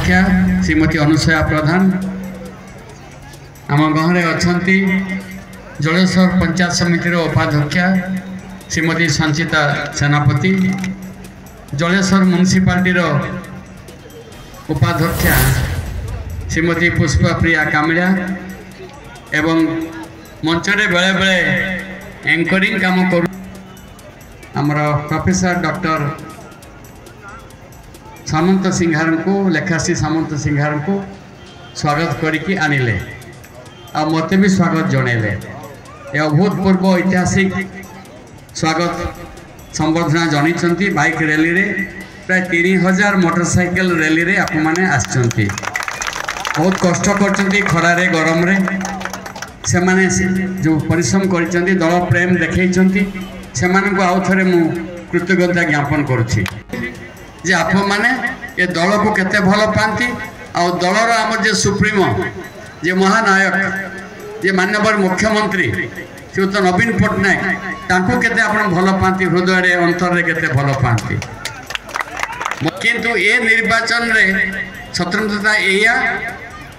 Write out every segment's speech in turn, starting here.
उपाध्यक्षा श्रीमती अनुसया प्रधान आम गाँव अच्छा जलेश्वर पंचायत समितिर उपाध्यक्षा श्रीमती संचिता सेनापति जलेश्वर म्युनिसिपालिटीर उपाध्यक्षा श्रीमती पुष्पा प्रिया कामिड़ा एवं मंचरे बेले बेले एंकरिंग काम कर आमर प्रोफेसर डॉक्टर सामंत सिंघार को लेखाश्री सामंत सिंघार को स्वागत करके आनिले आ मते भी स्वागत जनइले यह अभूतपूर्व ऐतिहासिक स्वागत संबर्धना जन बाइक रैली रे प्राय 3000 मोटरसाइकिल रैली रे आप माने आछंती बहुत कष्ट करचंती खरारे गरम रे से माने जो परिश्रम करचंती दल प्रेम देखैचंती से माने को आउ थरे मु कृतज्ञता ज्ञापन करूची जे आप माने ये दल को केते भल पाती आ दलर आम जे सुप्रीमो जे महानायक जे माननीय मुख्यमंत्री श्रीयुत नवीन पट्टनायक तांको केते आपण भल पाती हृदय रे अंतर रे केते भल पाती किंतु ए निर्वाचन रे स्वतंत्रता एया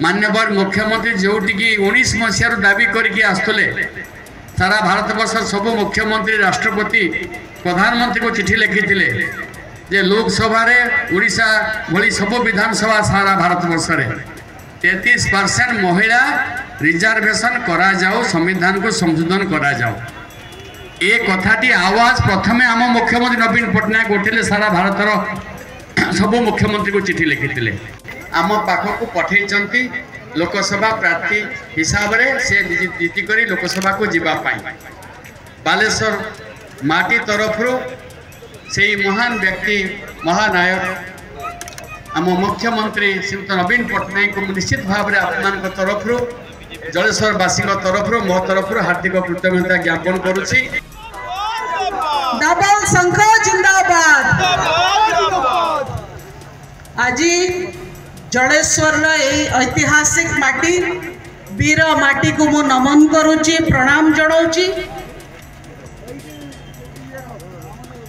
माननीय मुख्यमंत्री जोटी की 19 मसीह दाबी करके आसुले सारा भारत वर्ष सब मुख्यमंत्री राष्ट्रपति प्रधानमंत्री को चिठी लिखी जे लोकसभा रे उड़ीसा भली सब विधानसभा सारा भारत वर्ष रे 33% महिला रिजर्वेशन करा जाओ संविधान को संशोधन करा जाओ ए कथाटी आवाज प्रथमे आम मुख्यमंत्री नवीन पट्टनायक उठिले सारा भारतर सब मुख्यमंत्री को चिठी लिखी आम पाखक पठे लोकसभा प्रार्थी हिसाब रे से जीतिक लोकसभा को जीवाई बालेश्वर माटी तरफ से महान व्यक्ति महानायक आम मुख्यमंत्री श्रीयुत नवीन पट्टनायक को निश्चित भाव में आप तरफ जलेश्वरवासी तरफ मो तरफ हार्दिक कृतज्ञता ज्ञापन करुछि। डबल शंख जिंदाबाद। आज जलेश्वर ऐतिहासिक माटी वीर माटी को मु नमन करुछि प्रणाम जनाउछि।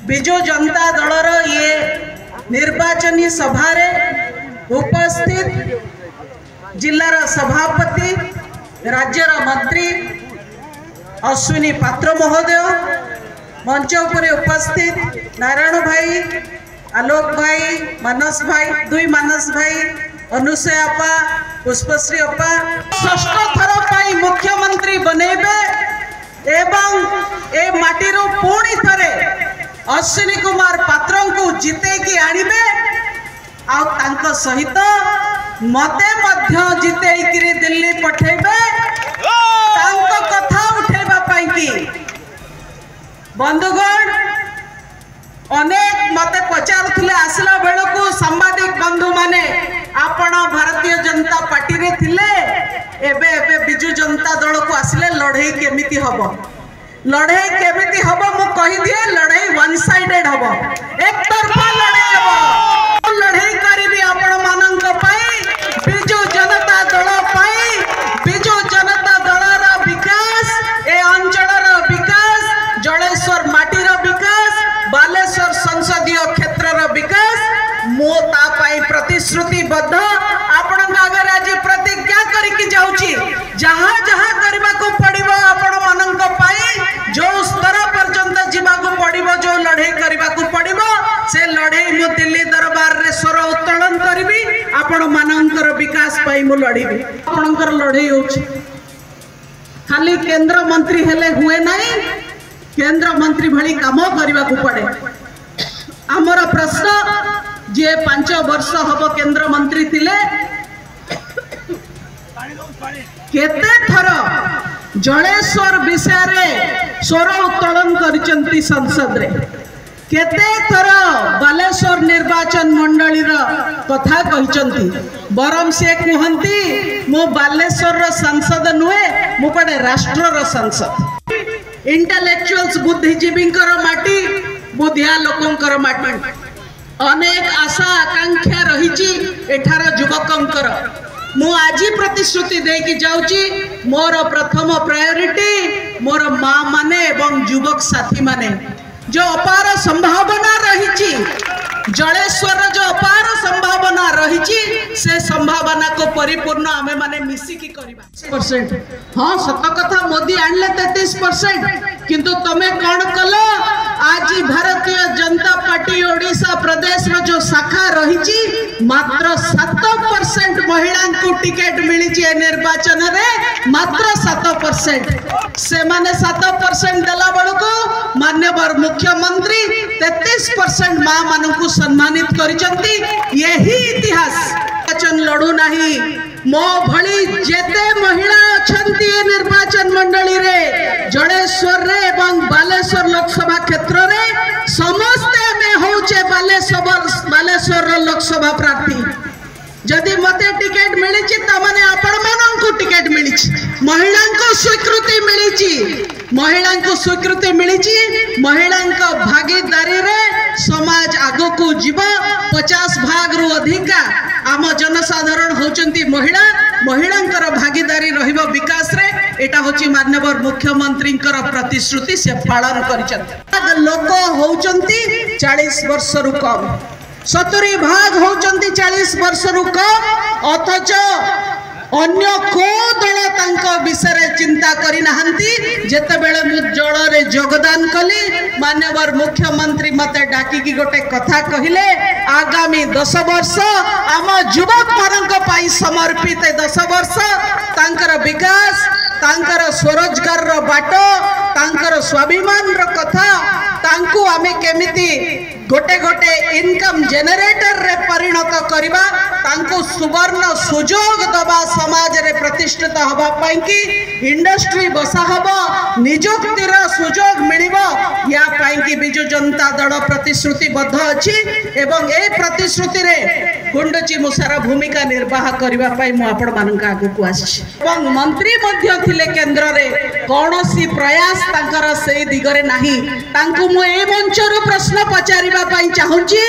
बिजु जनता दलर ये निर्वाचनी सभा रे उपस्थित जिलार सभापति राज्यर मंत्री अश्विनी पात्र महोदय मंच उपरे उपस्थित नारायण भाई आलोक भाई मानस भाई दुई मानस भाई अनुसया अपा पुष्पश्री अपा षष्ठ थर पाई मुख्यमंत्री बनेबे एवं ए माटीरो पुणी थरे अश्विनी कुमार पात्र को जिते की आनिबे आ तांको सहित मते मध्य जिते की दिल्ली पठेबे तांको कथा उठेबा पाई की बंधुगण अनेक मते पचारुले आसला बेलू सांबादिक बंधु माने आपण भारतीय जनता पार्टी रे थिले एबे एबे बिजु जनता दल को आसिले लड़ाई केमिति हबो लड़ाई केमिति हबो मु कहि दिए लड़ाई वन साइडेड हबो एक तरफा लड़ाई हबो लड़ाई करबी आपण मानंक पाई बिजु जनता दल पाई बिजु जनता दलर विकास ए अंचलर विकास जलेश्वर माटीर विकास बालेश्वर संसदीय क्षेत्रर विकास मो ता पाई प्रतिश्रुतिबद्ध आपण आगे आज प्रतिज्ञा करके जाउची जहां जहां करबा को पड़िबो आपण मानंक पाई जो स्तर पर्यंत जीवा को पड़िबो जो लड़ाई करबा को पड़िबो से लड़ाई मु दिल्ली दरबार रे स्वर उत्तोलन करबी आपण मानंकर विकास पाई मु लड़ीबी आपणकर लड़ाई होची खाली केंद्र मंत्री हेले हुए नहीं केंद्र मंत्री भली काम करबा को पड़े हमर प्रश्न जे 5 वर्ष हब केंद्र मंत्री थिले केते थर जलेश्वर विषय रे स्वर उत्तोलन करिसंती संसद रे केते थर बालेश्वर निर्वाचन मंडली रा कथा कहिसंती बरम से कहंती मो बालेश्वर रा सांसद नुहे मो पडे राष्ट्र रा सांसद इंटेलेक्चुअल्स बुद्धिजीवी माटी बुद्धिया लोकंकर माटी अनेक आशा आकांक्षा रही एठार युवकंकर मु आज प्रतिश्रुति देकी जाउची मोर प्रथम प्रायोरिटी मोर माँ माने एवं युवक साथी माने जो अपार संभावना रही जलेश्वर जो अपार संभावना रही से परिपूर्ण आमे माने मिसिकी करबा 33%। हाँ सत कथा मोदी आणले 33%, किंतु तमे कौन कल आज भारतीय जनता पार्टी ओडिशा प्रदेश में जो शाखा रही मात्र 7% महिला को टिकेट मिली निर्वाचन रे, मात्र 7%। से माने 7% देला बड़को माननीय मुख्यमंत्री 33% मां मान को सम्मानित करिसंती। यही इतिहास निर्वाचन लड़ू नहीं मो भली जेते महिला अछंती निर्वाचन मंडली रे जड़ेश्वर रे एवं बालेश्वर लोकसभा क्षेत्र रे समस्ते में होचे बालेश्वर लोकसभा प्रार्थी। जदि मते टिकेट मिली तमाने आपण माननकु टिकेट मिली, महिला को स्वीकृति मिली, महिला को स्वीकृति मिली, महिला भागीदारी रे समाज आगो को जीव 50 भाग रु अधिका आम जनसाधारण होचंती महिला, महिलांकर भागीदारी रहिबो विकास रे। एटा होची माननीय मुख्यमंत्री प्रतिश्रुति से पालन करिसंती। लोक होचंती 40 वर्ष रु कम, 70 भाग होचंती 40 वर्ष रु कम, अथच अन्य को दल तांको विषय चिंता करी नहंती। जेते बेले मु जल रे योगदान कली माननीय मुख्यमंत्री मते डाकी की गोटे कथा कहिले, आगामी 10 वर्ष आम युवक मानक पाई समर्पित 10 वर्ष तांकर विकास, तांकर स्वरोजगार रो बाटो, तांकर स्वाभिमान रो कथा, तांको आमे केमिति गोटे गोटे इनकम जनरेटर रे परिणत करिबा, तांको सुवर्ण सुजोग दबा, समाज रे प्रतिष्ठित हबा पई कि इंडस्ट्री बसा हबो, नियुक्तिर सुजोग मिलिबो, या पई कि बिजु जनता दल प्रतिश्रुतिबद्ध अछि एवं ए प्रतिश्रुति रे गुंडची मुसारा भूमिका निर्वाह करिबा पई मु आपण मानक आगु को आछि। एवं मंत्री मध्य थिले केंद्र रे कोनोसी प्रयास तांकर से दिगरे नाही। तांको मु ए मंचरु प्रश्न पचारिबा पई चाहुची,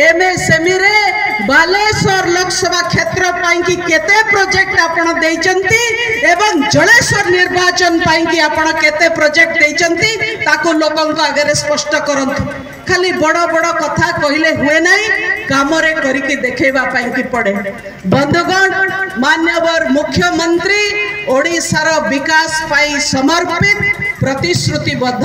एमएसएमई रे बालेश्वर लोकसभा क्षेत्र पई कि केते प्रोजेक्ट आपण देइचंती एवं जलेश्वर निर्वाचन पई कि आपण केते प्रोजेक्ट देइचंती ताको लोकन को आगे स्पष्ट करंतु। खाली बड़ बड़ कथा कहिले हुए नहीं, काम रे करिके देखेबा पई कि पड़े। बंधुगण, माननीय मुख्यमंत्री ओडिशार विकास पाई समर्पित प्रतिश्रुतिबद्ध,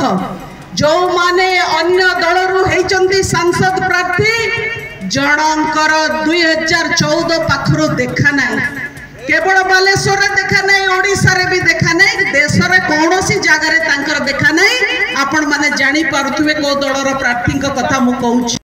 जो माने अन्य दलरु हेचंती सांसद प्रार्थी जनकर 2014 पाखरु देखा नहीं, केवल बालेश्वर देखा नहीं, ओडिशा रे भी देखा नहीं, देश रे कोनोसी जगह रे तांकर देखा नहीं। आपण माने जानी पारुथुवे को दलर प्रार्थी कथा मु कहूची।